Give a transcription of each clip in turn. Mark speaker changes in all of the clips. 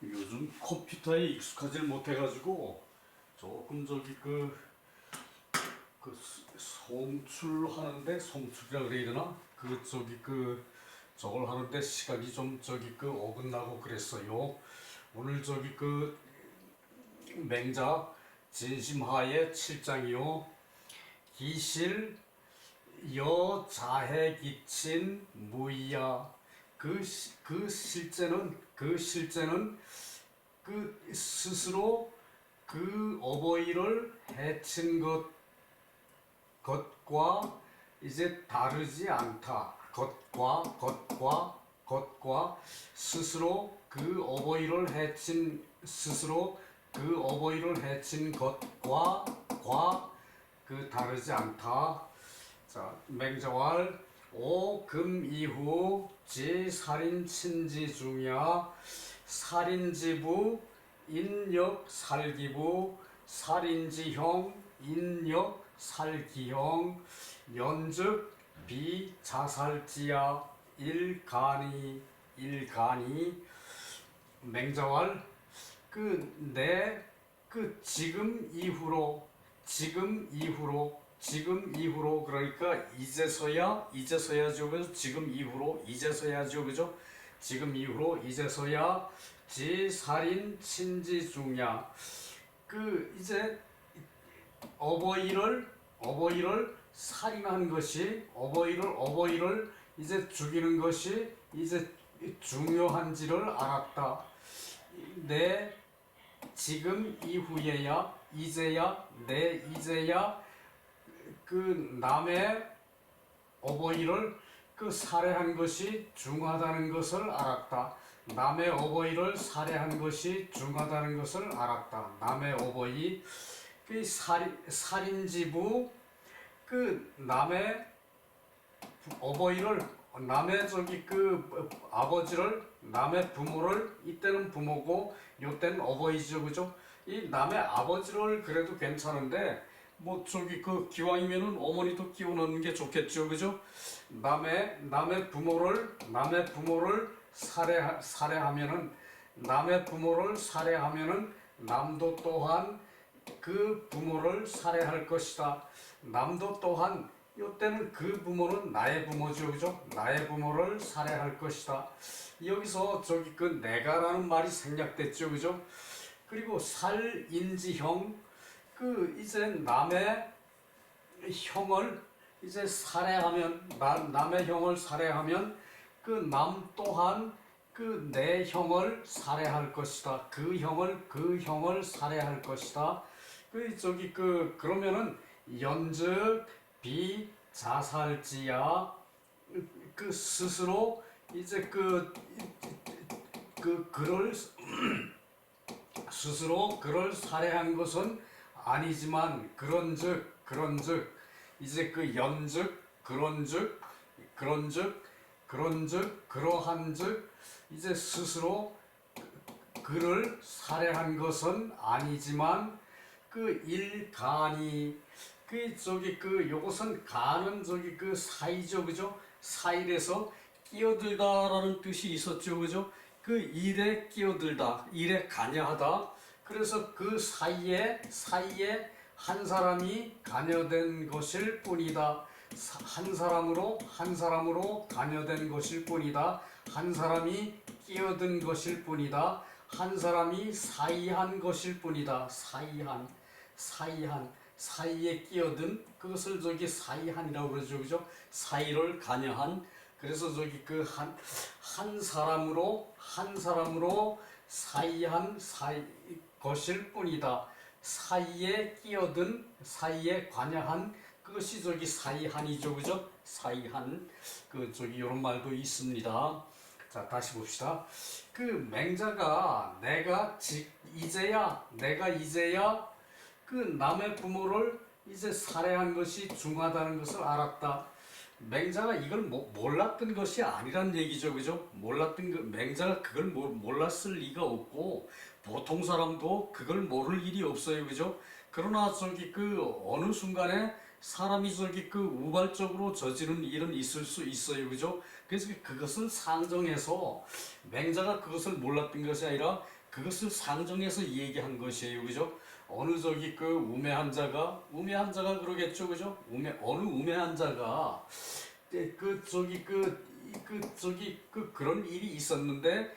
Speaker 1: 요즘 컴퓨터에 익숙하지 못해가지고 조금 송출하는데 송출이라 그래야 되나? 저걸 하는데 시간이 좀 어긋나고 그랬어요. 오늘 맹자 진심하의 7장이요. 기실 여자해 기친 무이야. 그 실제는 스스로 그 어버이를 해친 것과 이제 다르지 않다. 것과 스스로 그 어버이를 해친 것과 다르지 않다. 자, 맹자왈 오금 이후 지살인 친지 중야 살인지부 인역 살기부 살인지형 인역 살기형 연즉 비자살지야 일간이 맹자왈 지금 이후로 그러니까 이제서야죠. 그죠? 지금 이제서야 지살인 친지 중야 이제 어버이를 살인한 것이 어버이를 이제 죽이는 것이 이제 중요한지를 알았다. 내 지금 이후에야 이제야 남의 어버이를 살해한 것이 중하다는 것을 알았다. 남의 어버이를 살해한 것이 중하다는 것을 알았다. 남의 어버이 살인지부 남의 어버이를 남의 아버지를 남의 부모를 이때는 부모고 요때는 어버이죠. 그죠? 이 남의 아버지를 그래도 괜찮은데 기왕이면은 어머니도 끼워넣는 게 좋겠죠. 그죠? 남의 부모를 살해하면은 남도 또한 그 부모를 살해할 것이다. 남도 또한 이때는 그 부모는 나의 부모죠. 그죠? 나의 부모를 살해할 것이다. 여기서 내가라는 말이 생략됐죠. 그죠? 그리고 살인지형 이제 남의 형을 이제 살해하면 남의 형을 살해하면 남 또한 내 형을 살해할 것이다. 그 형을 살해할 것이다. 그러면은 연즉 비자살지야 스스로 이제 스스로 그를 살해한 것은 아니지만 그런즉 이제 그러한즉 이제 스스로 그를 살해한 것은 아니지만 일간이 요것은 간은 사이죠. 그죠? 사일에서 끼어들다라는 뜻이 있었죠. 그죠? 일에 끼어들다, 일에 관여하다. 그래서 그 사이에 한 사람이 관여된 것일 뿐이다. 한 사람으로 관여된 것일 뿐이다. 한 사람이 끼어든 것일 뿐이다. 한 사람이 사이한 것일 뿐이다. 사이에 끼어든 그것을 사이한이라고 그러죠. 그죠? 사이를 관여한. 그래서 한 사람으로 사이한 것일 뿐이다. 사이에 끼어든, 사이에 관여한 그것이 사이한이죠. 그죠? 사이한. 요런 말도 있습니다. 자, 다시 봅시다. 맹자가 내가 이제야 남의 부모를 이제 살해한 것이 중하다는 것을 알았다. 맹자가 이걸 몰랐던 것이 아니란 얘기죠. 그죠? 맹자가 그걸 몰랐을 리가 없고, 보통 사람도 그걸 모를 일이 없어요. 그죠? 그러나 어느 순간에 사람이 우발적으로 저지른 일은 있을 수 있어요. 그죠? 그래서 그것을 상정해서 맹자가 그것을 몰랐던 것이 아니라 그것을 상정해서 얘기한 것이에요, 그죠? 어느 저기 그 우매 환자가 그러겠죠, 그죠? 어느 우매 환자가 그 저기 그런 일이 있었는데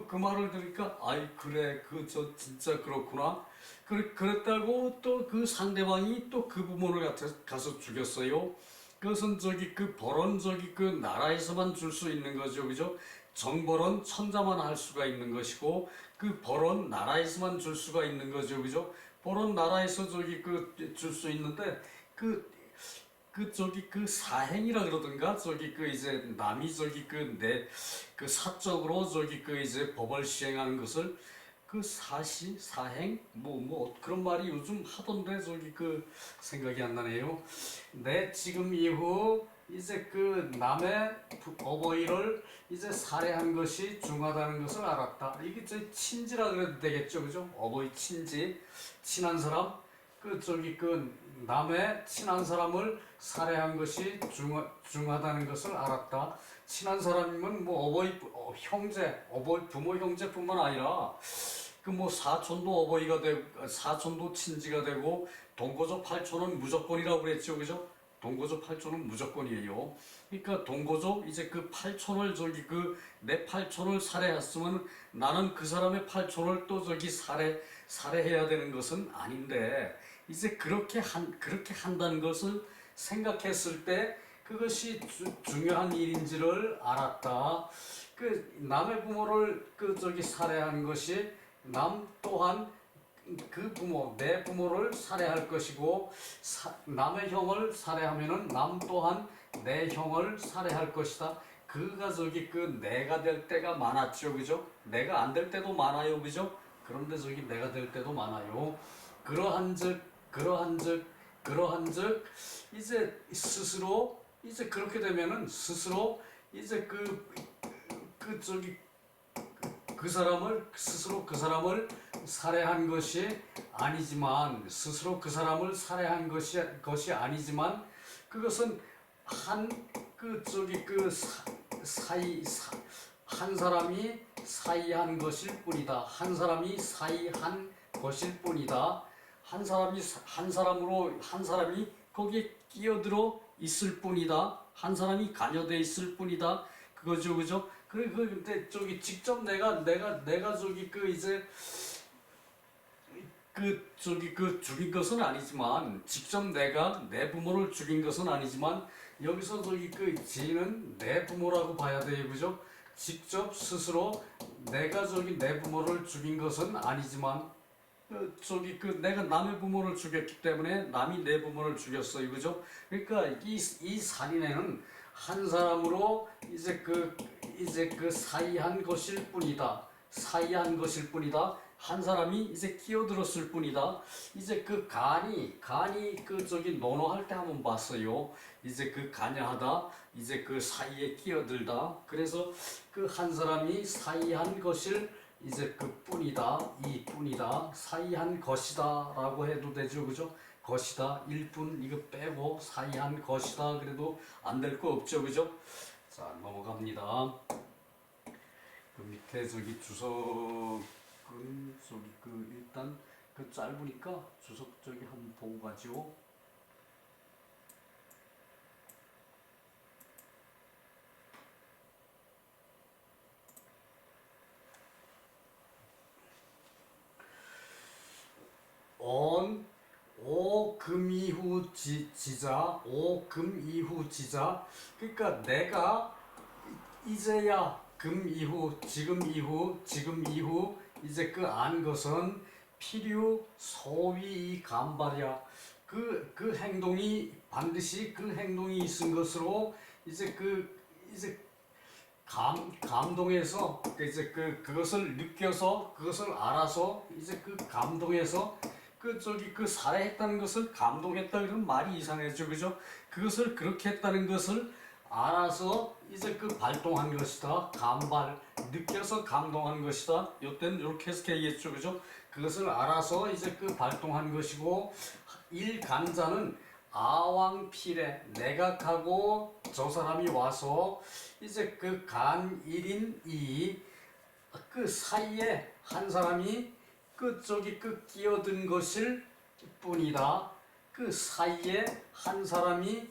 Speaker 1: 그 말을 들으니까 아이 그래 그 저 진짜 그렇구나. 그랬다고 또 그 상대방이 또 그 부모를 가서 죽였어요. 그것은 저기 그 벌은 저기 그 나라에서만 줄 수 있는 거죠, 그죠? 정벌은 천자만 할 수가 있는 것이고 그 벌은 나라에서만 줄 수가 있는 거죠, 그죠? 벌은 나라에서 저기 그 줄 수 있는데 저기 그 사행이라 그러던가 저기 그 이제 남이 저기 그 내 그 사적으로 저기 그 이제 법을 시행하는 것을 그 사행 뭐 그런 말이 요즘 하던데 저기 그 생각이 안 나네요. 내 지금 이후 이제 그 남의 어버이를 이제 살해한 것이 중하다는 것을 알았다. 이게 저 친지라 그래도 되겠죠, 그죠? 어버이 친지, 친한 사람, 그 저기 그 남의 친한 사람을 살해한 것이 중하다는 것을 알았다. 친한 사람이면 뭐 형제, 부모 형제뿐만 아니라 그 뭐 사촌도 어버이가 되고 사촌도 친지가 되고 동거조 팔촌은 무조건이라고 그랬죠, 그죠? 동거조 팔촌은 무조건이에요. 그러니까 동거조 이제 그 팔촌을 저기 그 내 팔촌을 살해했으면 나는 그 사람의 팔촌을 또 저기 살해해야 되는 것은 아닌데 이제 그렇게 한다는 것을 생각했을 때 그것이 중요한 일인지를 알았다. 그 남의 부모를 그 저기 살해한 것이 남 또한 그 내 부모를 살해할 것이고 남의 형을 살해하면은 남 또한 내 형을 살해할 것이다. 그가 저기 그 내가 될 때가 많았죠, 그죠? 내가 안 될 때도 많아요, 그죠? 그런데 저기 내가 될 때도 많아요. 그러한즉 이제 스스로 이제 그렇게 되면은 스스로 이제 저기 그 사람을 스스로 그 사람을 살해한 것이 아니지만 스스로 그 사람을 살해한 것이 아니지만 그것은 한 사람이 사이한 것일 뿐이다. 한 사람이 사이한 것일 뿐이다. 한 사람이 거기에 끼어들어 있을 뿐이다. 한 사람이 관여돼 있을 뿐이다. 그거죠, 그죠? 근데 저기 직접 내가 저기 그 이제 저기 죽인 것은 아니지만 직접 내가 내 부모를 죽인 것은 아니지만 여기서 저기 그 지는 내 부모라고 봐야 돼요, 그죠? 직접 스스로 내가 저기 내 부모를 죽인 것은 아니지만 저기 내가 남의 부모를 죽였기 때문에 남이 내 부모를 죽였어요, 그죠? 그러니까 이 살인에는 한 사람으로 이제 사이한 것일 뿐이다. 사이한 것일 뿐이다. 한 사람이 이제 끼어들었을 뿐이다. 이제 그 간이 저기 논어할 때 한번 봤어요. 이제 간여하다, 이제 사이에 끼어들다. 그래서 한 사람이 사이한 것일 이제 뿐이다, 이 뿐이다, 사이한 것이다라고 해도 되죠, 그죠? 것이다, 일뿐 이거 빼고 사이한 것이다 그래도 안 될 거 없죠, 그죠? 자, 넘어갑니다. 그 밑에 저기 주석은 저기 일단 짧으니까 주석 저기 한번 보고 가죠. 오금 이후 지자, 오금 이후 지자. 그러니까 내가 이제야 지금 이후 이제 안 것은 필요 소위 간발이야. 그 행동이 반드시 그 행동이 있은 것으로 이제 이제 감동해서 이제 그것을 느껴서 그것을 알아서 이제 감동해서 살해했다는 것을 감동했다 그러면 말이 이상해져, 그죠? 그것을 그렇게 했다는 것을 알아서 이제 발동한 것이다. 느껴서 감동한 것이다. 요때는 이렇게 해석해야겠죠, 그죠? 그것을 알아서 이제 발동한 것이고 일간자는 아왕필에 내각하고 저 사람이 와서 이제 간 1인 2 그 사이에 한 사람이 그 저기 그 끼어든 것일 뿐이다. 그 사이에 한 사람이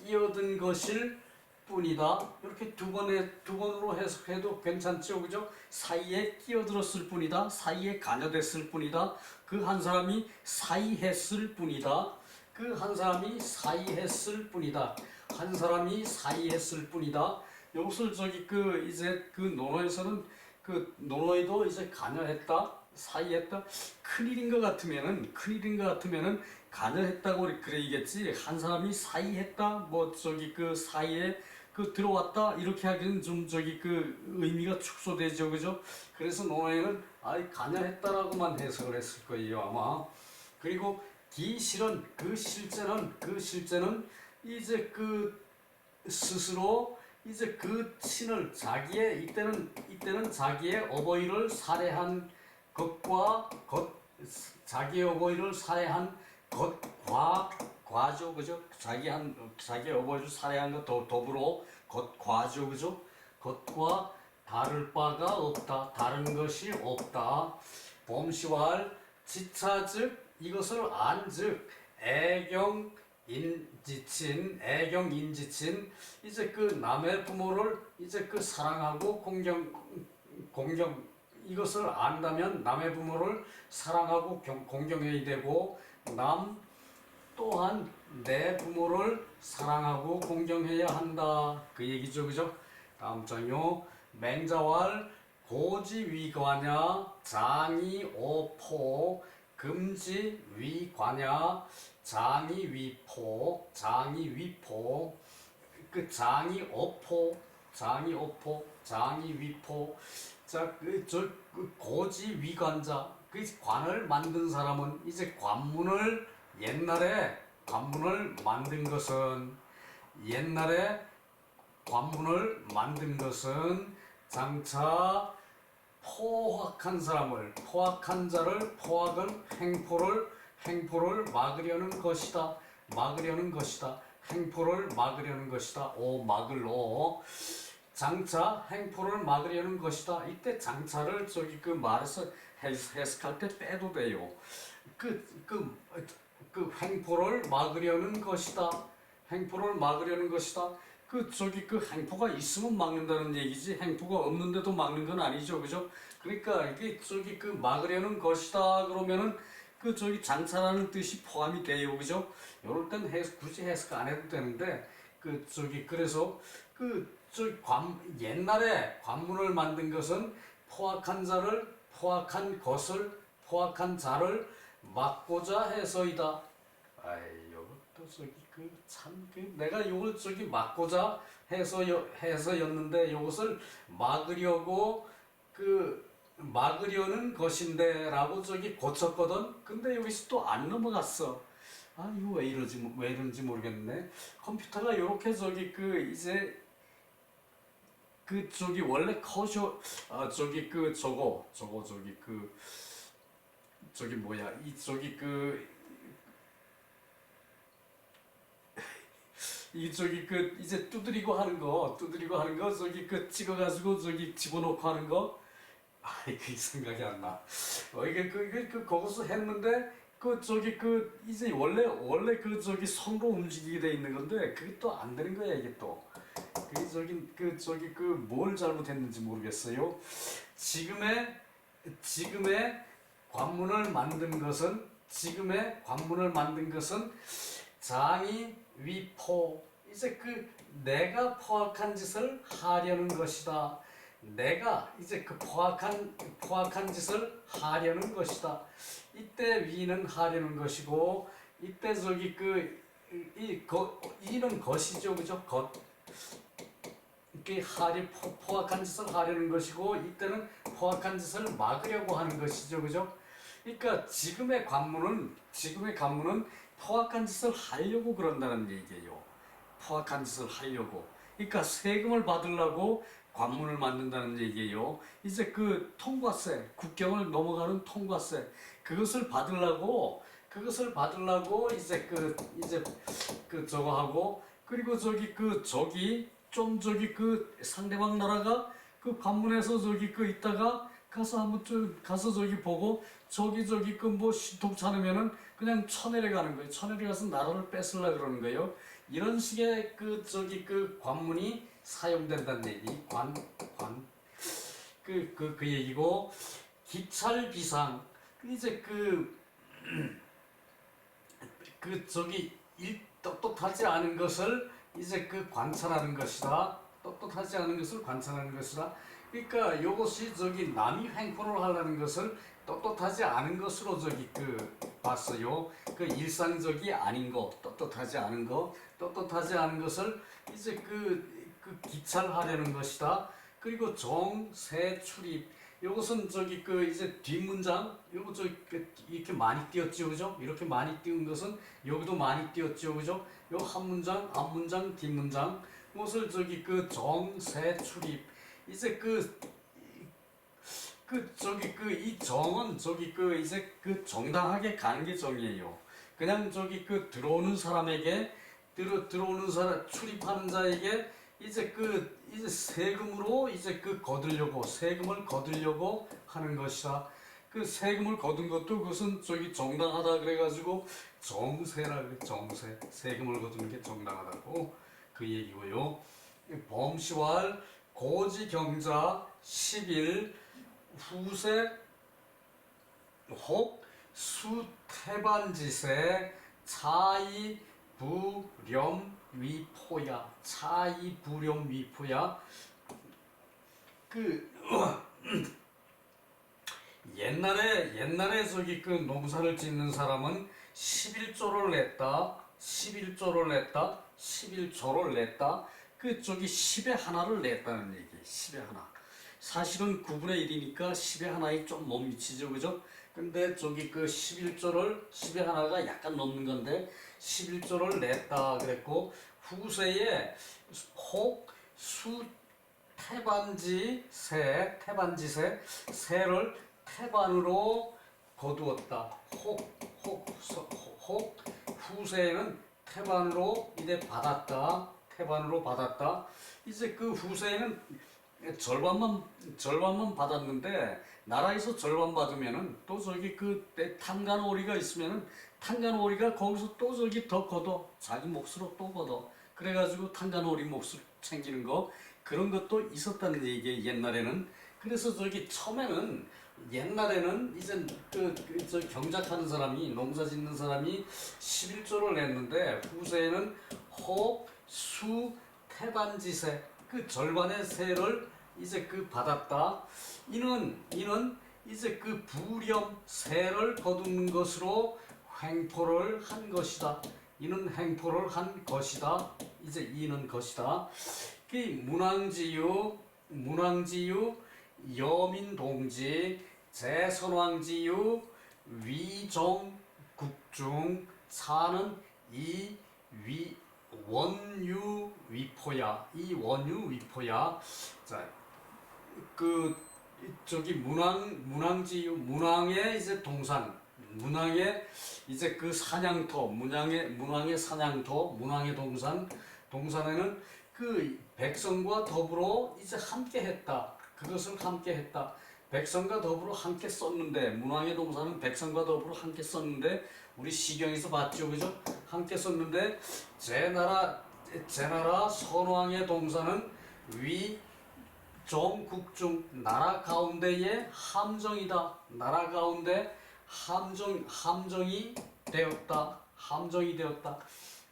Speaker 1: 끼어든 것일 뿐이다. 이렇게 두 번으로 해석해도 괜찮죠, 그죠? 사이에 끼어들었을 뿐이다. 사이에 관여됐을 뿐이다. 그 한 사람이 사이했을 뿐이다. 그 한 사람이 사이했을 뿐이다. 한 사람이 사이했을 뿐이다. 이것을 저기 그 이제 그 논어에서는 그 논어에도 이제 관여했다, 사이했다. 큰일인 것 같으면은 관여했다고 그래야겠지. 한 사람이 사이했다, 뭐 저기 그 사이에 그 들어왔다 이렇게 하기는 좀 저기 그 의미가 축소되죠, 그죠? 그래서 논어에는 관여했다라고만 해석을 했을 거예요 아마. 그리고 기실은 그 실제는 이제 그 스스로 이제 그 친을 자기의 이때는 자기의 어버이를 살해한 것과 자기의 어버이를 살해한 것과 과죠, 그죠? 자기의 어버이를 살해한 것 더불어 것과죠, 그죠? 것과 다를 바가 없다, 다른 것이 없다. 봄시왈 지차즉 이것을 안즉 애경인지친 이제 그 남의 부모를 이제 그 사랑하고 공경 이것을 안다면 남의 부모를 사랑하고 공경해야 되고 남 또한 내 부모를 사랑하고 공경해야 한다 그 얘기죠, 그죠? 다음 장요. 맹자왈 고지위관야 장이오포 금지위관야 장이위포 그 장이위포 자, 그 고지위관자 그 관을 만든 사람은 이제 옛날에 관문을 만든 것은 장차 포악한 자를 행포를 막으려는 것이다. 행포를 막으려는 것이다. 장차 행포를 막으려는 것이다. 이때 장차를 저기 그 말에서 해석할 때 빼도 돼요. 그 행포를 막으려는 것이다. 그 저기 그 행포가 있으면 막는다는 얘기지 행포가 없는데도 막는 건 아니죠, 그죠? 그러니까 이게 저기 그 막으려는 것이다 그러면은 그 저기 장차라는 뜻이 포함이 돼요, 그죠? 요럴 땐 굳이 해석 안 해도 되는데 그 저기 그래서 그 저기 옛날에 관문을 만든 것은 포악한 자를 막고자 해서이다. 요것도 저기 내가 요걸 저기 막고자 해서였는데 요것을 막으려는 것인데라고 저기 고쳤거든. 근데 여기서 또 안 넘어갔어. 이거 왜 이런지 모르겠네. 컴퓨터가 요렇게 저기 그 이제 그 저기 원래 저기 그 저기 뭐야 이 저기 이 저기 그 이제 두드리고 하는 거 저기 그 찍어가지고 저기 집어넣고 하는 거 그게 생각이 안 나. 이게 거기서 했는데 그 저기 그 이제 원래 그 저기 손으로 움직이게 돼 있는 건데 그게 또 안 되는 거야 이게 또. 그게 저기 뭘 잘못했는지 모르겠어요. 지금의 관문을 만든 것은 장이 위포 이제 그 내가 포악한 짓을 하려는 것이다. 내가 이제 그 포악한 짓을 하려는 것이다. 이때 위는 하려는 것이고 이때 저기 이는 것이죠, 그죠? 포악한 짓을 하려는 것이고 이때는 포악한 짓을 막으려고 하는 것이죠, 그죠? 그러니까 지금의 관문은 포악한 짓을 하려고 그런다는 얘기예요. 포악한 짓을 하려고. 그러니까 세금을 받으려고 관문을 만든다는 얘기예요. 이제 그 통과세, 국경을 넘어가는 통과세, 그것을 받으려고 이제 저거 하고 그리고 저기 상대방 나라가 그 관문에서 저기 그 있다가 가서 한번 좀 가서 저기 보고 저기 그 뭐 신통찮으면은 그냥 쳐내려가는 거예요. 쳐내려가서 나라를 뺏으려 그러는 거예요. 이런 식의 그 저기 그 관문이 사용된다는 얘기. 그 얘기고 기찰비상 이제 저기 떳떳하지 않은 것을 이제 관찰하는 것이다. 떳떳하지 않은 것을 관찰하는 것이다. 그러니까 이것이 저기 남이 횡포를 하려는 것을 떳떳하지 않은 것으로 저기 봤어요. 일상적이 아닌 거, 떳떳하지 않은 거, 떳떳하지 않은 것을 이제 기찰하려는 것이다. 그리고 정세 출입. 이것은 저기 이제 뒷문장, 요거 이렇게 많이 띄었죠, 그죠? 이렇게 많이 띄운 것은 여기도 많이 띄었죠, 그죠? 요 한 문장, 앞문장, 뒷문장. 이것을 저기 정세 출입. 이제 이 정은 저기 이제 정당하게 가는 게 정이에요. 그냥 저기 들어오는 사람에게 들어오는 사람 출입하는 자에게 이제 이제 세금으로 이제 세금을 거두려고 하는 것이다. 세금을 거둔 것도 그것은 저기 정당하다 그래가지고 정세라 그래. 정세. 세금을 거두는 게 정당하다고 그 얘기고요. 범시활 고지경자 10일 후세 혹 수태반지세 차이 부렴 위포야. 차이 부렴 위포야. 옛날에 저기 농사를 짓는 사람은 11조를 냈다. 11조를 냈다. 저기 10에 하나를 냈다는 얘기. 10에 하나. 사실은 9분의 1이니까 10에 하나에 좀 못 미치죠, 그죠? 근데 저기 11조를 10에 하나가 약간 넘는 건데 11조를 냈다 그랬고, 후세에 혹 수 태반지세 세를 태반으로 거두었다. 혹 후세에는 태반으로 이제 받았다. 이제 후세에는 절반만 받았는데, 나라에서 절반 받으면은 또 저기 탄간오리가 있으면은 탄간오리가 거기서 또 저기 더 걷어. 자기 몫으로 또 걷어. 그래가지고 탄간오리 몫을 챙기는 거, 그런 것도 있었다는 얘기예요, 옛날에는. 그래서 저기 처음에는 옛날에는 이제 저 경작하는 사람이, 농사 짓는 사람이 11조를 냈는데, 후세에는 혹 수 태반지세 절반의 세를 이제 받았다. 이는 이제 부렴 세를 거두는 것으로 횡포를 한 것이다. 이는 횡포를 한 것이다. 이제 이는 것이다. 문왕지유 여민동지 제선왕지유 위정국중 사는 이 원유위포야. 이 원유위포야. 자, 저기 문왕지유, 문왕의 이제 동산, 문왕의 이제 사냥터, 문왕의 사냥터, 문왕의 동산에는 백성과 더불어 이제 함께했다. 그것을 함께했다. 백성과 더불어 함께 썼는데, 문왕의 동산은 백성과 더불어 함께 썼는데, 우리 시경에서 봤죠, 그죠? 함께 썼는데, 제나라 선왕의 동산은 위정국중, 나라 가운데의 함정이다. 나라 가운데 함정이 되었다.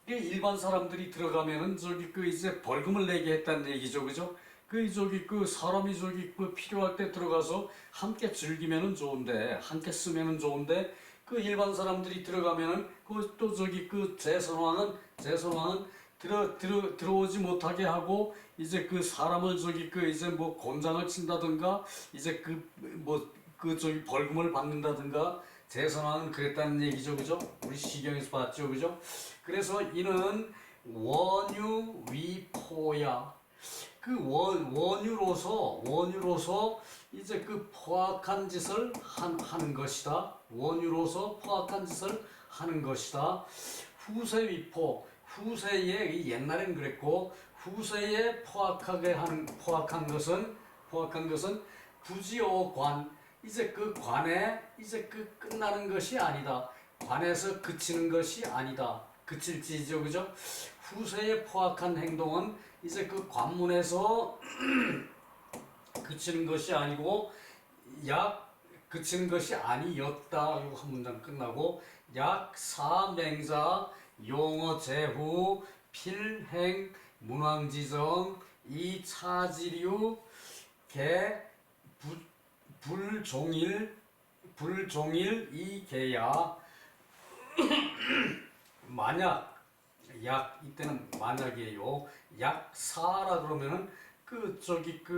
Speaker 1: 일반 사람들이 들어가면은 저기 이제 벌금을 내게 했다는 얘기죠, 그죠? 사람이 저기 필요할 때 들어가서 함께 즐기면은 좋은데, 함께 쓰면은 좋은데, 일반 사람들이 들어가면은 또 저기 제선왕은 들어오지 못하게 하고, 이제 사람을 저기 이제 뭐 곤장을 친다든가, 이제 저기 벌금을 받는다든가, 제선왕은 그랬다는 얘기죠, 그죠? 우리 시경에서 봤죠, 그죠? 그래서 이는 원유위포야. 원유로서 이제 포악한 짓을 하는 것이다. 원유로서 포악한 짓을 하는 것이다. 후세위포, 후세에 옛날엔 그랬고, 후세에 포악한 것은 포악한 것은 굳이요 관 이제 그 관에 이제 그 끝나는 것이 아니다. 관에서 그치는 것이 아니다. 그칠지죠, 그죠? 후세의 포악한 행동은 이제 그 관문에서 그치는 것이 아니고 약 그치는 것이 아니었다. 이거 한 문장 끝나고 약 사맹자 용어 제후 필행 문왕지정 이차지류 개 불종일 이개야 만약 약 이때는 만약이에요. 약사라 그러면은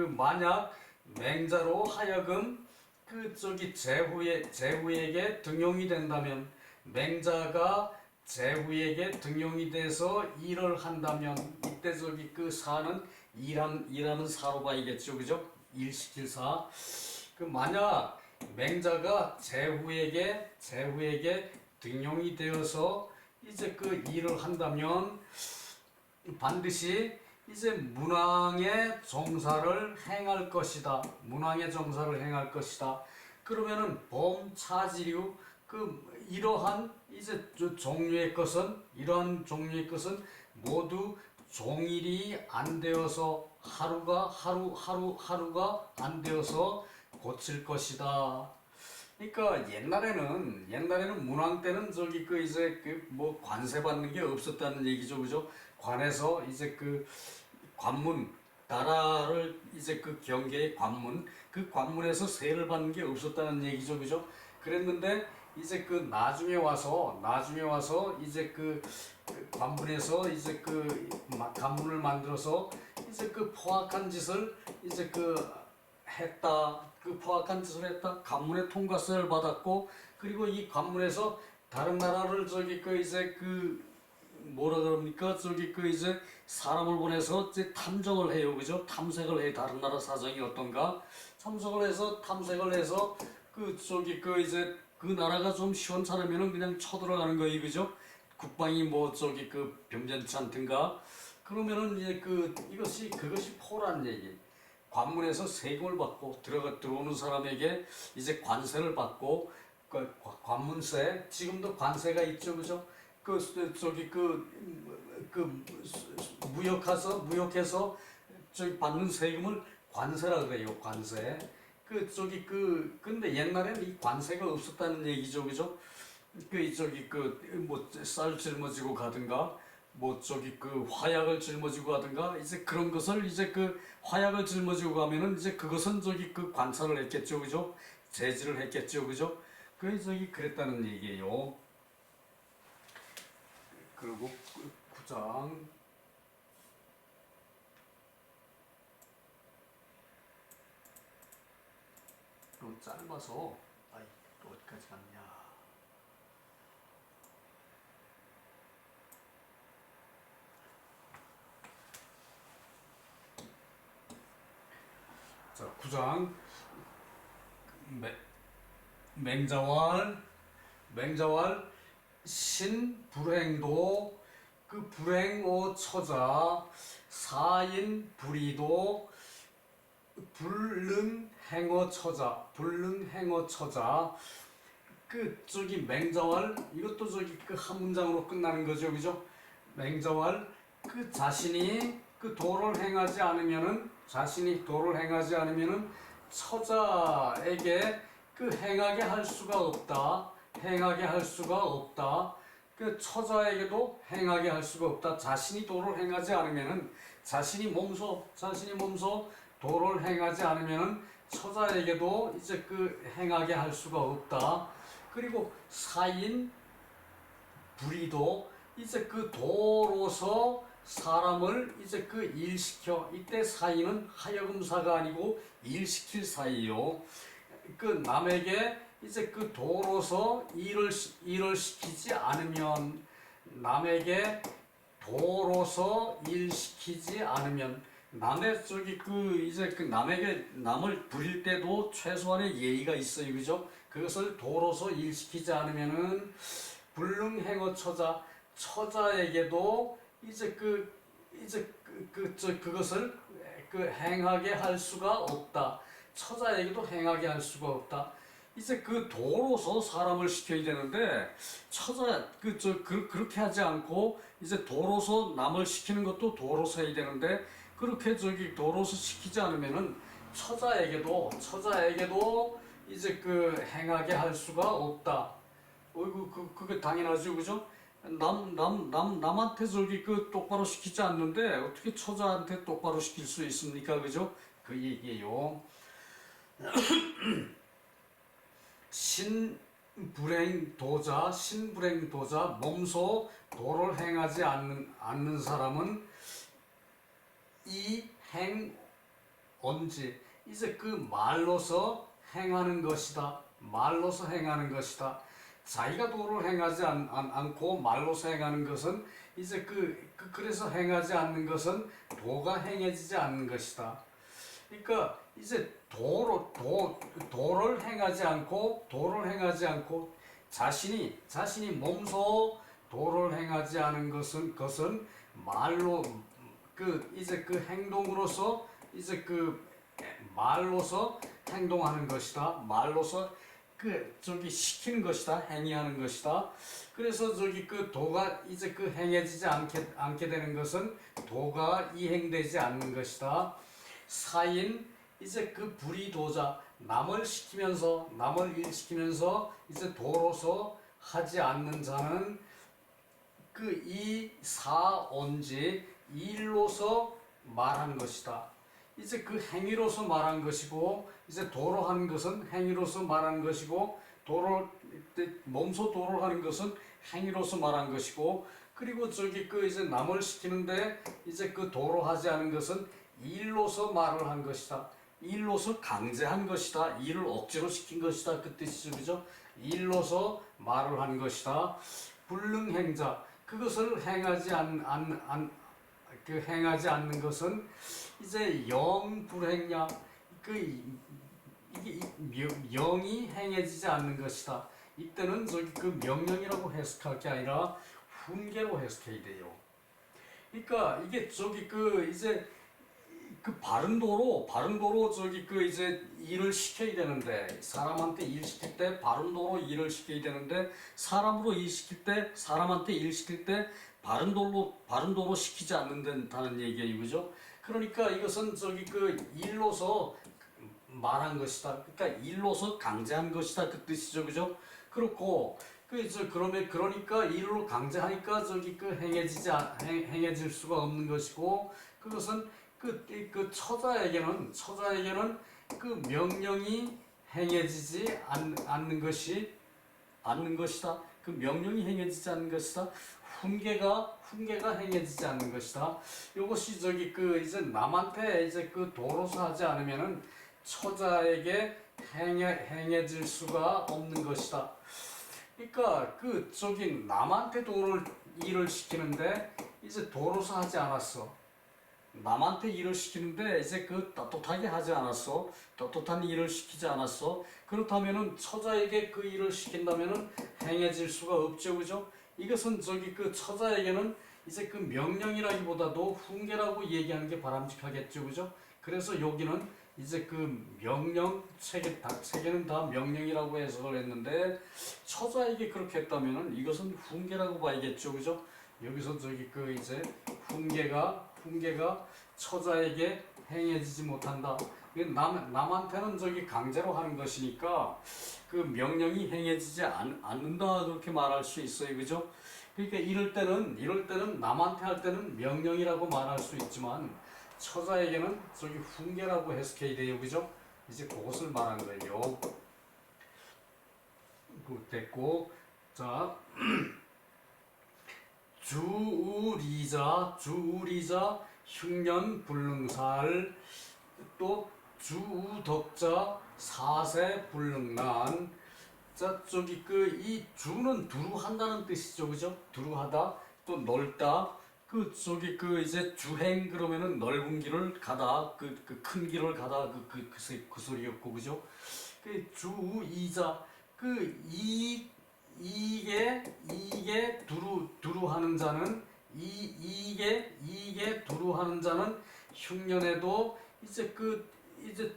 Speaker 1: 만약 맹자로 하여금 제후에게 등용이 된다면 맹자가 제후에게 등용이 돼서 일을 한다면 이때 사는 일하는 사로 봐야겠죠, 그죠? 일시킬 사. 만약 맹자가 제후에게 등용이 되어서 이제 그 일을 한다면 반드시 이제 문왕의 정사를 행할 것이다. 문왕의 정사를 행할 것이다. 그러면은 범차지류 이러한 이러한 종류의 것은 모두 종일이 안 되어서 하루가 안 되어서 고칠 것이다. 그러니까 옛날에는 문왕 때는 관세 받는 게 없었다는 얘기죠, 그죠? 관에서 관문 나라를 경계의 관문에서 세를 받는 게 없었다는 얘기죠, 그죠? 그랬는데 나중에 와서 관문에서 관문을 만들어서 포악한 짓을 했다. 포악한 짓을 했다. 관문의 통과세를 받았고, 그리고 이 관문에서 다른 나라를 뭐라 그럽니까? 사람을 보내서 탐정을 해요, 그죠? 탐색을 해. 다른 나라 사정이 어떤가? 탐색을 해서 그 나라가 좀 시원찮으면은 그냥 쳐들어가는 거예요, 그죠? 국방이 변변치 않든가. 그러면은 그것이 포란 얘기. 관문에서 세금을 받고 들어오는 사람에게 관세를 받고 관문세, 지금도 관세가 있죠, 그죠? 무역해서 받는 세금을 관세라 그래요, 관세. 근데 옛날에는 이 관세가 없었다는 얘기죠, 그죠? 쌀 짊어지고 가든가, 화약을 짊어지고 가든가, 그런 것을 화약을 짊어지고 가면은 그것은 관찰을 했겠죠, 그죠? 제지를 했겠죠, 그죠? 그랬다는 얘기예요. 그리고 9장 또 짧아서 또 어디까지 갔냐? 자, 9장 맹자왈 신불행도 불행오 처자 사인 불의도 불능행어 처자 맹자왈 이것도 한 문장으로 끝나는 거죠, 그죠? 맹자왈 자신이 도를 행하지 않으면은 처자에게 행하게 할 수가 없다. 처자에게도 행하게 할 수가 없다. 자신이 도를 행하지 않으면은 자신이 몸소 도를 행하지 않으면은 처자에게도 행하게 할 수가 없다. 그리고 사인 불의도 도로서 사람을 일시켜. 이때 사인은 하여금사가 아니고 일시킬 사이요. 남에게 도로서 일을 시키지 않으면, 남을 부릴 때도 최소한의 예의가 있어요, 그죠? 그것을 도로서 일시키지 않으면은 불능행어 처자에게도 그것을 그 행하게 할 수가 없다. 처자에게도 행하게 할 수가 없다. 이제 그 도로서 사람을 시켜야 되는데 처자 그렇게 하지 않고 이제 도로서 남을 시키는 것도 도로서 해야 되는데 그렇게 도로서 시키지 않으면은 처자에게도 이제 그 행하게 할 수가 없다. 어이구 그게 당연하죠, 그죠? 남한테 그 똑바로 시키지 않는데 어떻게 처자한테 똑바로 시킬 수 있습니까, 그죠? 그 얘기예요. 신불행도자 몸소 도를 행하지 않는 사람은 이 행언지 이제 그 말로서 행하는 것이다. 말로서 행하는 것이다. 자기가 도를 행하지 않고 말로서 행하는 것은 이제 그래서 행하지 않는 것은 도가 행해지지 않는 것이다. 그러니까 이제 도를 행하지 않고 자신이 몸소 도를 행하지 않은 것은 말로 이제 그 행동으로서 이제 말로서 행동하는 것이다. 말로서 시키는 것이다. 행위하는 것이다. 그래서 도가 이제 행해지지 않게 되는 것은 도가 이행되지 않는 것이다. 사인 이제 불의도자 남을 일 시키면서 이제 도로서 하지 않는 자는 이 사언지 일로서 말한 것이다. 이제 행위로서 말한 것이고 이제 도로 하는 것은 행위로서 말한 것이고 몸소 도를 하는 것은 행위로서 말한 것이고 그리고 이제 남을 시키는데 이제 도로 하지 않은 것은 일로서 말을 한 것이다. 일로서 강제한 것이다. 일을 억지로 시킨 것이다. 그 뜻이죠, 그죠? 일로서 말을 한 것이다. 불능행자 그것을 행하지 않는 것은 이제 영불행냐 이게 명이 행해지지 않는 것이다. 이때는 명령이라고 해석할 게 아니라 훈계로 해석해야 돼요. 그러니까 이게 이제 바른 도로 이제 일을 시켜야 되는데 사람한테 일 시킬 때 바른 도로 일을 시켜야 되는데 사람으로 일 시킬 때 사람한테 일 시킬 때 바른 도로 시키지 않는다는 얘기예요, 그죠? 그러니까 이것은 일로서 말한 것이다. 그러니까 일로서 강제한 것이다. 그 뜻이죠, 그죠? 그렇고 그러니까 일로 강제하니까 행해질 수가 없는 것이고 그것은 처자에게는 명령이 행해지지 않는 것이다. 그 명령이 행해지지 않는 것이다. 훈계가 행해지지 않는 것이다. 이것이 이제 남한테 이제 도로서 하지 않으면은 처자에게 행해질 수가 없는 것이다. 그러니까 남한테 일을 시키는데 이제 도로서 하지 않았어. 남한테 일을 시키는데 이제 떳떳하게 하지 않았어. 떳떳한 일을 시키지 않았어. 그렇다면은 처자에게 그 일을 시킨다면은 행해질 수가 없죠, 그죠? 이것은 처자에게는 이제 명령이라기보다도 훈계라고 얘기하는 게 바람직하겠죠, 그죠? 그래서 여기는 이제 명령 세 개는 다 명령이라고 해석을 했는데 처자에게 그렇게 했다면은 이것은 훈계라고 봐야겠죠, 그죠? 여기서 이제 훈계가 처자에게 행해지지 못한다. 남한테는 강제로 하는 것이니까 명령이 행해지지 않는다 그렇게 말할 수 있어요, 그죠? 그러니까 이럴 때는 남한테 할 때는 명령이라고 말할 수 있지만 처자에게는 훈계라고 해석해야 돼요, 그죠? 이제 그것을 말한 거예요. 됐고, 자. 주의자 흉년불능살 또 주덕자 사세불능난. 자 이 주는 두루한다는 뜻이죠, 그죠? 두루하다 또 넓다. 이제 주행 그러면은 넓은 길을 가다 큰 길을 가다 그 소리였고, 그죠? 주의자 이게 두루하는 자는 이게 두루하는 자는 흉년에도 이제 이제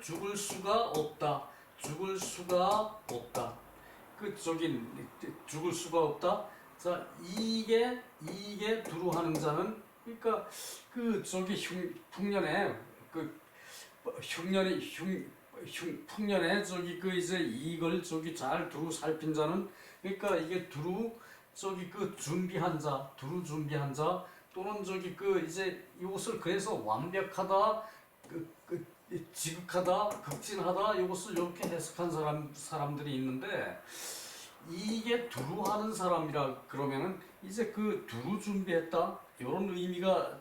Speaker 1: 죽을 수가 없다. 죽을 수가 없다. 죽을 수가 없다. 자, 이게 두루하는 자는, 그러니까 풍년에 풍년에 이제 이걸 잘 두루 살핀 자는, 그러니까 이게 두루 준비한 자, 또는 이제 이것을 그래서 완벽하다, 지극하다, 극진하다, 이것을 이렇게 해석한 사람들이 있는데, 이게 두루하는 사람이라 그러면은 이제 두루 준비했다, 이런 의미가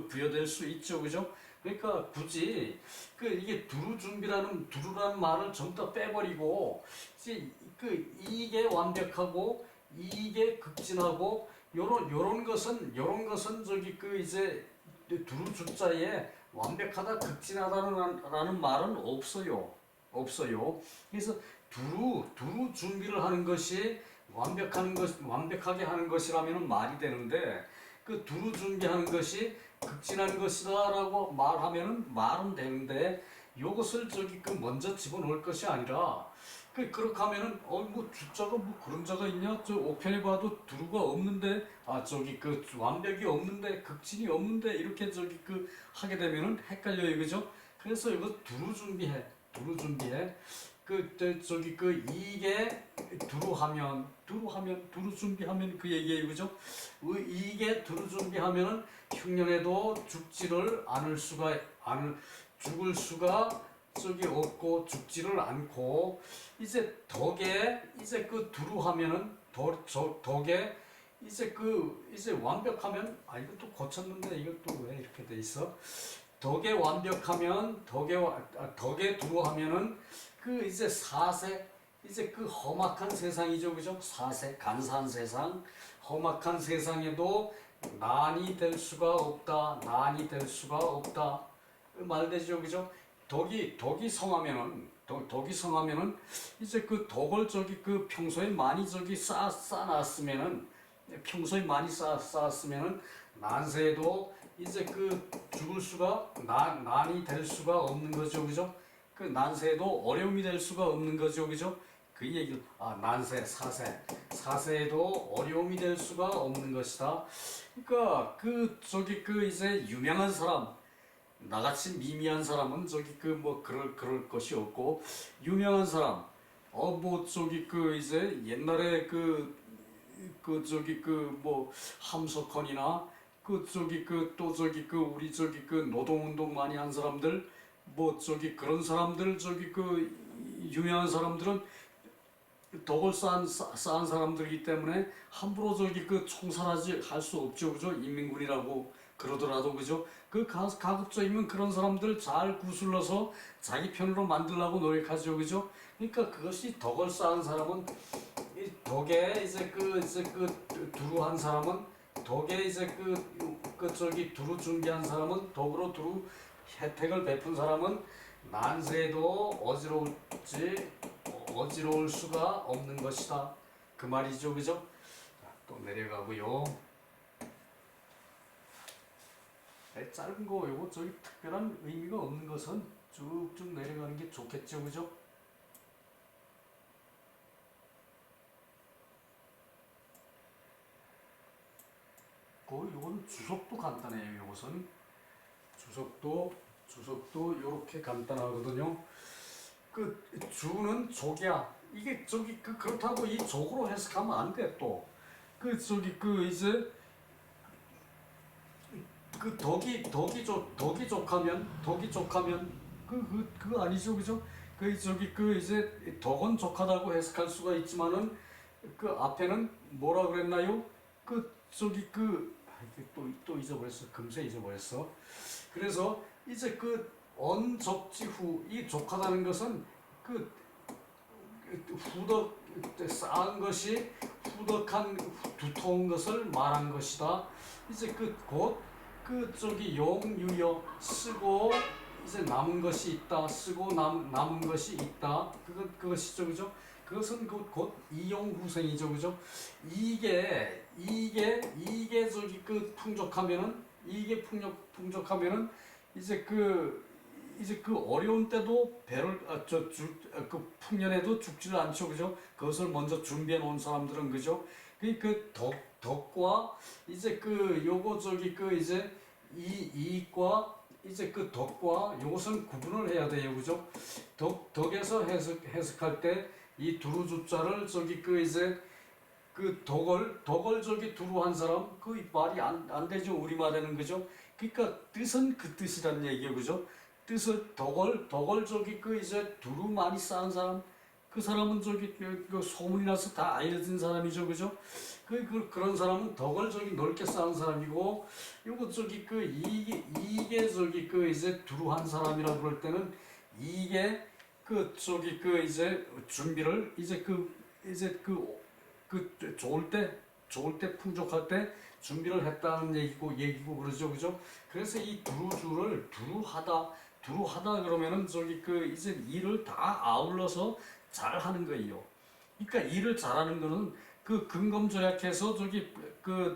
Speaker 1: 부여될 수 있죠, 그죠? 그러니까 굳이 이게 두루라는 말을 전부 다 빼버리고, 이제 이게 완벽하고 이게 극진하고, 요런 것은 이제 두루 주자에 완벽하다, 극진하다라는 말은 없어요. 그래서 두루 준비를 하는 것이 완벽하게 하는 것이라면 말이 되는데, 두루 준비하는 것이 극진한 것이다라고 말은 되는데, 이것을 먼저 집어넣을 것이 아니라, 그렇게 하면은 뭐 주자가 뭐 그런 자가 있냐? 저 옥편에 봐도 두루가 없는데, 완벽이 없는데, 극진이 없는데, 이렇게 하게 되면은 헷갈려요, 그죠? 그래서 이거 두루 준비해. 이게 두루 준비하면 그 얘기예요, 그죠? 이게 두루 준비하면은 흉년에도 죽을 수가 없고, 죽지를 않고, 이제 덕에 이제 두루하면은 덕에 이제 완벽하면, 이것도 고쳤는데 이것도 왜 이렇게 돼 있어? 덕에 완벽하면, 덕에 두루하면은 이제 사세, 이제 험악한 세상이죠, 그죠? 사세, 간사한 세상, 험악한 세상에도 난이 될 수가 없다. 그 말되죠, 그죠? 덕이 성하면은 이제 덕을 평소에 많이 쌓았으면은, 난세에도 이제 죽을 수가, 난이 될 수가 없는 거죠, 그죠? 난세에도 어려움이 될 수가 없는 거죠, 그죠? 그 얘기, 난세, 사세에도 어려움이 될 수가 없는 것이다. 그러니까 이제 유명한 사람, 나같이 미미한 사람은 그럴 것이 없고, 유명한 사람, 이제 옛날에 함석헌이나 우리 노동운동 많이 한 사람들, 그런 사람들, 유명한 사람들은 덕을 쌓은 사람들이기 때문에 함부로 총살하지 할 수 없죠, 그죠? 인민군이라고 그러더라도, 그죠? 가급적이면 그런 사람들 잘 구슬러서 자기 편으로 만들려고 노력하죠, 그죠? 그러니까 그것이 덕을 쌓은 사람은, 이 덕에 이제 두루한 사람은, 덕에 이제 두루 준비한 사람은, 덕으로 두루 혜택을 베푼 사람은 난세에도 어지러울 수가 없는 것이다, 그 말이죠, 그죠? 자, 또 내려가고요. 짧은 거 요거 특별한 의미가 없는 것은 쭉쭉 내려가는 게 좋겠죠, 그죠? 요거는 주석도 간단해요. 요것은 주석도 요렇게 간단하거든요. 주는 족이야. 이게 그렇다고 이 족으로 해석하면 안 돼. 또 이제 덕이 족하면 그거 아니죠, 그죠? 이제 덕은 족하다고 해석할 수가 있지만은, 앞에는 뭐라 그랬나요? 또 잊어버렸어. 금세 잊어버렸어. 그래서 이제 언적지후, 이 족하다는 것은 후덕 쌓은 것이 후덕한 두터운 것을 말한 것이다. 이제 곧 용유여, 쓰고 이제 남은 것이 있다. 쓰고 남은 것이 있다. 그것이죠, 그죠? 그것은 곧 이용후생이죠, 그죠? 이게 풍족하면은 이익에 풍족하면은 이제 그 어려운 때도 배를 그 풍년에도 죽지를 않죠, 그죠? 그것을 먼저 준비해 놓은 사람들은 그죠? 그 덕과 이제 그 요거 저기 그 이제 이 이익과 이제 그 덕과 요것은 구분을 해야 돼요, 그죠? 덕에서 해석할 때 이 두루 주자를 저기 그 이제 그 덕을 저기 두루 한 사람 그 말이 안 되죠, 우리말에는 그죠? 그러니까 뜻은 그 뜻이란 얘기예요, 그죠? 뜻을 덕을 저기 그 이제 두루 많이 쌓은 사람 그 사람은 저기 그 소문이 나서 다 알려진 사람이죠, 그죠? 그런 사람은 덕을 저기 넓게 쌓은 사람이고, 요거 저기 그 이익에 저기 그 이제 두루한 사람이라고 그럴 때는 이익에 그 저기 그 이제 준비를 이제 좋을 때 풍족할 때 준비를 했다는 얘기고 그러죠, 그죠? 그래서 이 두루주를 두루하다 그러면은 저기 그 이제 일을 다 아울러서 잘하는 거예요. 그러니까 일을 잘하는 거는 그 근검절약해서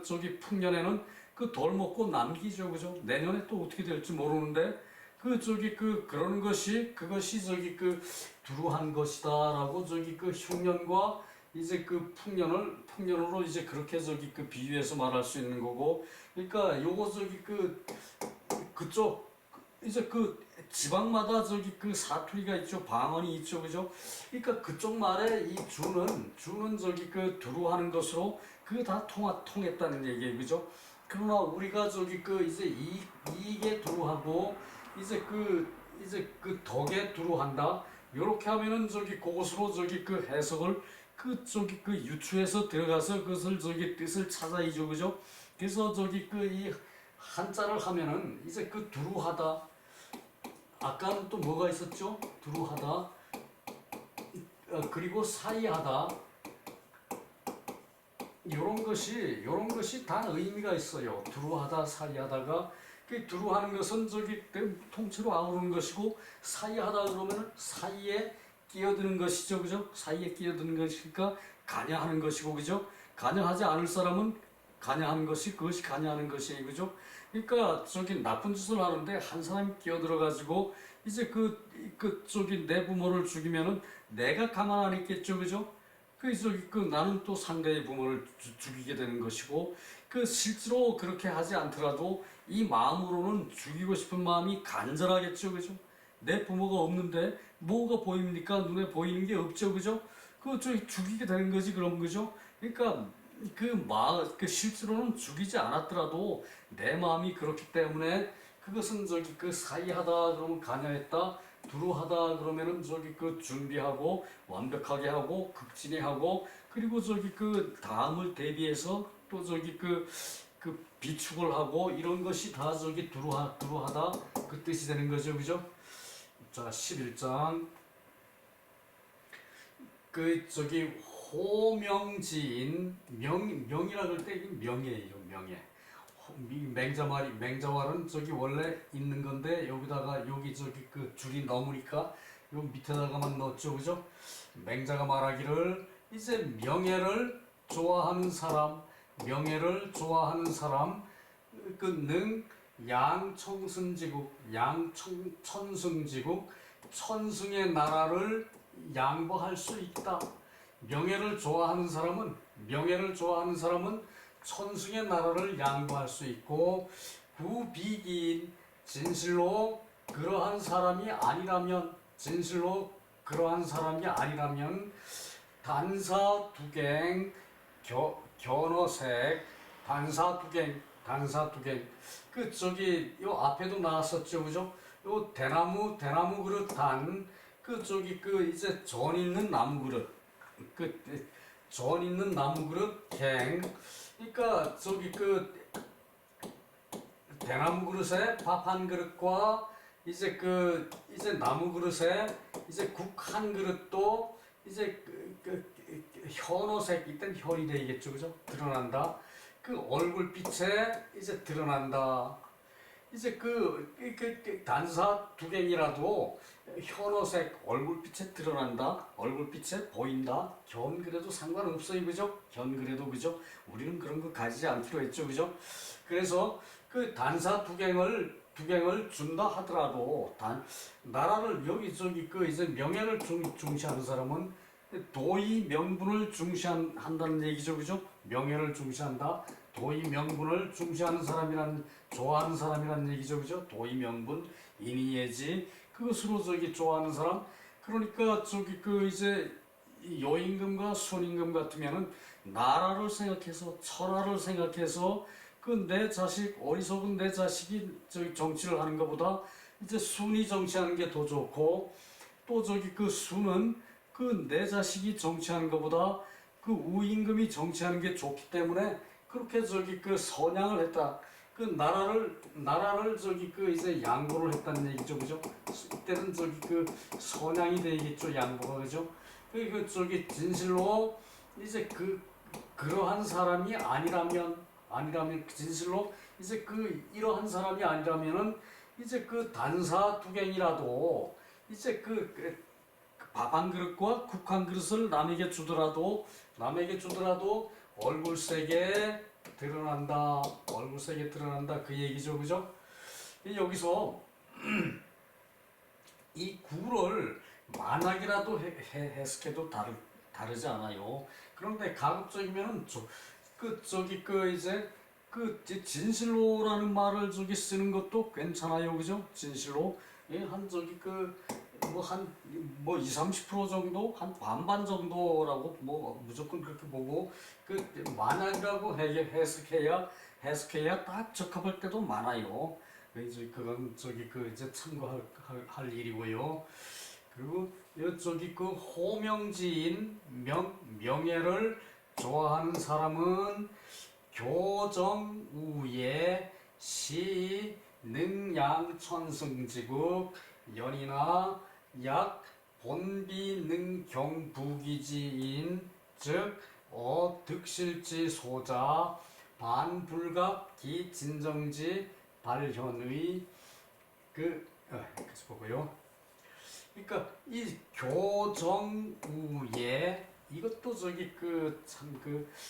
Speaker 1: 저기 풍년에는 그 덜 먹고 남기죠, 그죠? 내년에 또 어떻게 될지 모르는데 그 저기 그런 것이 그것이 저기 그 두루한 것이다라고 저기 그 흉년과 이제 그 풍년으로 이제 그렇게 저기 그 비유해서 말할 수 있는 거고, 그러니까 요거 저기 그쪽 이제 그 지방마다 저기 그 사투리가 있죠, 방언이 있죠, 그죠? 그러니까 그쪽 말에 이 주는 저기 그 두루하는 것으로 그 다 통했다는 얘기예요, 그죠? 그러나 우리가 저기 그 이제 이익에 두루하고 이제 그 덕에 두루한다. 요렇게 하면은 저기 그것으로 저기 그 해석을 그 저기 그 유추해서 들어가서 그것을 저기 뜻을 찾아이죠, 그죠? 그래서 저기 그 이 한자를 하면은 이제 그 두루하다. 아까는 또 뭐가 있었죠? 두루하다. 그리고 사이하다. 요런 것이 다 의미가 있어요. 두루하다, 사이하다가 그 두루하는 것은 저기 통째로 아우르는 것이고, 사이하다 그러면은 사이에 끼어드는 것이죠, 그죠? 사이에 끼어드는 것이니까 간여하는 것이고, 그죠? 간여하지 않을 사람은 간여하는 것이 그것이 간여하는 것이에요, 그죠? 그러니까 저기 나쁜 짓을 하는데 한 사람이 끼어들어 가지고 이제 저기 내 부모를 죽이면은 내가 가만 안 있겠죠, 그죠? 나는 또 상대의 부모를 죽이게 되는 것이고, 그 실제로 그렇게 하지 않더라도 이 마음으로는 죽이고 싶은 마음이 간절하겠죠, 그죠? 내 부모가 없는데 뭐가 보입니까? 눈에 보이는 게 없죠, 그죠? 저기 죽이게 되는 거지, 그럼, 그죠? 그러니까 그 실제로는 죽이지 않았더라도 내 마음이 그렇기 때문에 그것은 저기 그 사이하다 그러면 간여했다, 두루하다 그러면은 저기 그 준비하고 완벽하게 하고 극진히 하고, 그리고 저기 그 다음을 대비해서 또 저기 그 비축을 하고, 이런 것이 다 저기 두루하다 그 뜻이 되는 거죠, 그죠? 자, 11장 그 저기 호명지인 명이라 그럴 때 명예예요, 명예. 맹자말은 저기 원래 있는 건데 여기다가 여기 저기 그 줄이 넘으니까 요 밑에다가만 넣었죠, 그죠? 맹자가 말하기를 이제 명예를 좋아하는 사람 그능 양천승지국 천승의 나라를 양보할 수 있다. 명예를 좋아하는 사람은 천승의 나라를 양보할 수 있고, 구비기인 진실로 그러한 사람이 아니라면 단사두갱 견어색 단사두갱 그 저기 요 앞에도 나왔었죠, 그죠? 요 대나무 그릇 그 저기 그 이제 전 있는 나무 그릇 갱. 그러니까 저기 그 대나무 그릇에 밥 한 그릇과 이제 이제 나무 그릇에 이제 국 한 그릇도 이제 현오색, 이땐 현이 되겠죠, 그죠? 드러난다. 그 얼굴빛에 이제 드러난다. 이제 단사 두갱이라도 현오색 얼굴빛에 드러난다, 얼굴빛에 보인다. 견 그래도 상관없어요, 그죠? 견 그래도, 그죠? 우리는 그런 거 가지지 않기로 했죠, 그죠? 그래서 그 단사 두 갱을 준다 하더라도 나라를 여기저기 그 이제 명예를 중시하는 사람은 도의 명분을 중시한다는 얘기죠, 그죠? 명예를 중시한다. 도의 명분을 중시하는 사람이란 좋아하는 사람이란 얘기죠, 그죠? 도의 명분, 인의예지 그것으로 좋아하는 사람. 그러니까 그 이제 요임금과 순임금 같으면은 나라를 생각해서 천하를 생각해서 그 내 자식 어리석은 내 자식이 정치를 하는 것보다 이제 순이 정치하는 게 더 좋고 또 그 순은 그 내 자식이 정치하는 것보다 그 우임금이 정치하는 게 좋기 때문에 그렇게 그 선양을 했다. 그 나라를 그 이제 양보를 했다는 얘기죠, 그죠? 이때는 그 선양이 되겠죠, 양보가, 그죠? 그 진실로 이제 그러한 사람이 아니라면 진실로 이제 이러한 사람이 아니라면은 이제 단사 두갱이라도 이제 밥 한 그릇과 국 한 그릇을 남에게 주더라도 얼굴색에 드러난다. 얼굴색에 드러난다 그 얘기죠, 그죠? 여기서 이 구를 만약이라도 해석해도 다르지 않아요. 그런데 가급적이면은 이제 진실로라는 말을 쓰는 것도 괜찮아요, 그죠? 진실로 한 한 20-30% 정도, 한 반반 정도라고 무조건 그렇게 보고 만약이라고 해석해야 딱 적합할 때도 많아요. 이제 그건 이제 참고할 일이고요. 그리고 호명지인 명예를 좋아하는 사람은 교정우예 시 능양천승지국 연이나 약 본비능경부기지인 즉 득실지 소자 반불갑 기진정지 발현의 여기까지 보고요. 그러니까 이 교정우예 이것도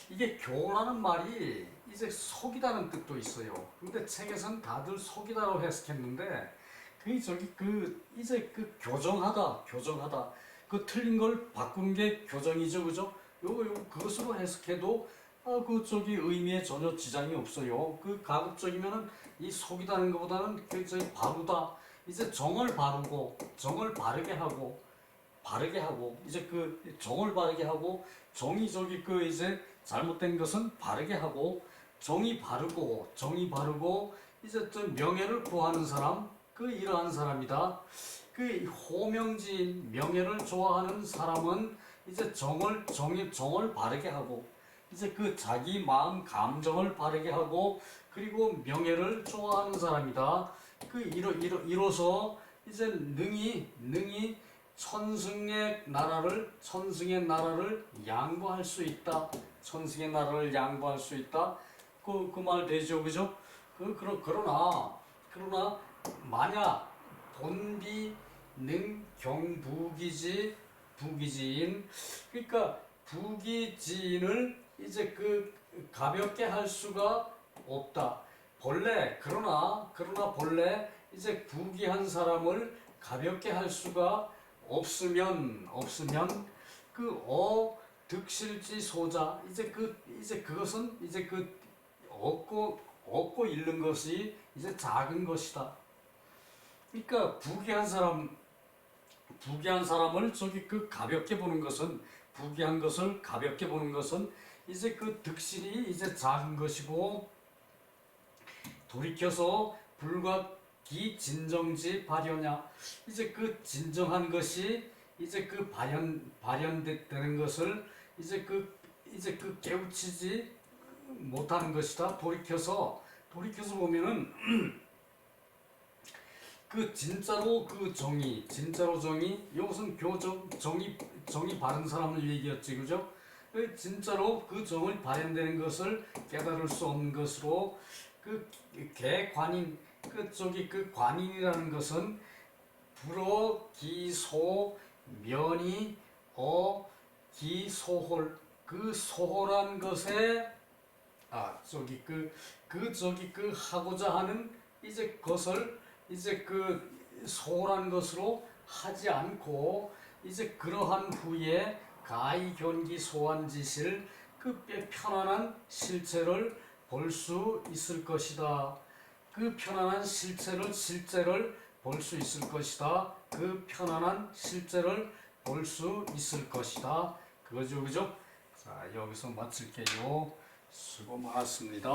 Speaker 1: 이게 교라는 말이 이제 속이다는 뜻도 있어요. 근데 책에선 다들 속이다로 해석했는데 이제 교정하다 그 틀린 걸 바꾸는 게 교정이죠, 그죠? 그것으로 해석해도 의미에 전혀 지장이 없어요. 가급적이면은 이 속이다는 것보다는 바르다. 이제 정을 바르게 하고 이제 정을 바르게 하고 정이 이제 잘못된 것은 바르게 하고 정이 바르고 이제 명예를 구하는 사람 이러한 사람이다. 호명지인 명예를 좋아하는 사람은 이제 정을 바르게 하고 이제 자기 마음 감정을 바르게 하고 그리고 명예를 좋아하는 사람이다. 이로써 이제 능히 천승의 나라를 양보할 수 있다. 천승의 나라를 양보할 수 있다. 그 말 되죠, 그죠? 그러나 만약 본비 능경부기지 부기지인 그러니까 부기지인을 이제 가볍게 할 수가 없다. 그러나 본래 이제 부기한 사람을 가볍게 할 수가 없으면 득실지 소자 이제 그것은 이제 얻고 잃는 것이 이제 작은 것이다. 그러니까 부귀한 사람을 가볍게 보는 것은 부귀한 것을 가볍게 보는 것은 이제 득실이 이제 작은 것이고 돌이켜서 불과기 진정지 발현냐 이제 진정한 것이 이제 발현되는 것을 이제 깨우치지 못하는 것이다. 돌이켜서 보면은 진짜로 정의 이것은 정의 바른 사람을 얘기했지, 그죠? 진짜로 정을 발현되는 것을 깨달을 수 없는 것으로 개관인 관인이라는 것은 불어 기소 면이 기소홀 소홀한 것에 저기 저기 하고자 하는 이제 것을 이제 소홀한 것으로 하지 않고 이제 그러한 후에 가히 견기 소환지실 편안한 실체를 볼 수 있을 것이다. 그 편안한 실제를 볼 수 있을 것이다. 그 편안한 실제를 볼 수 있을 것이다. 그거죠, 그죠? 자, 여기서 마칠게요. 수고 많았습니다.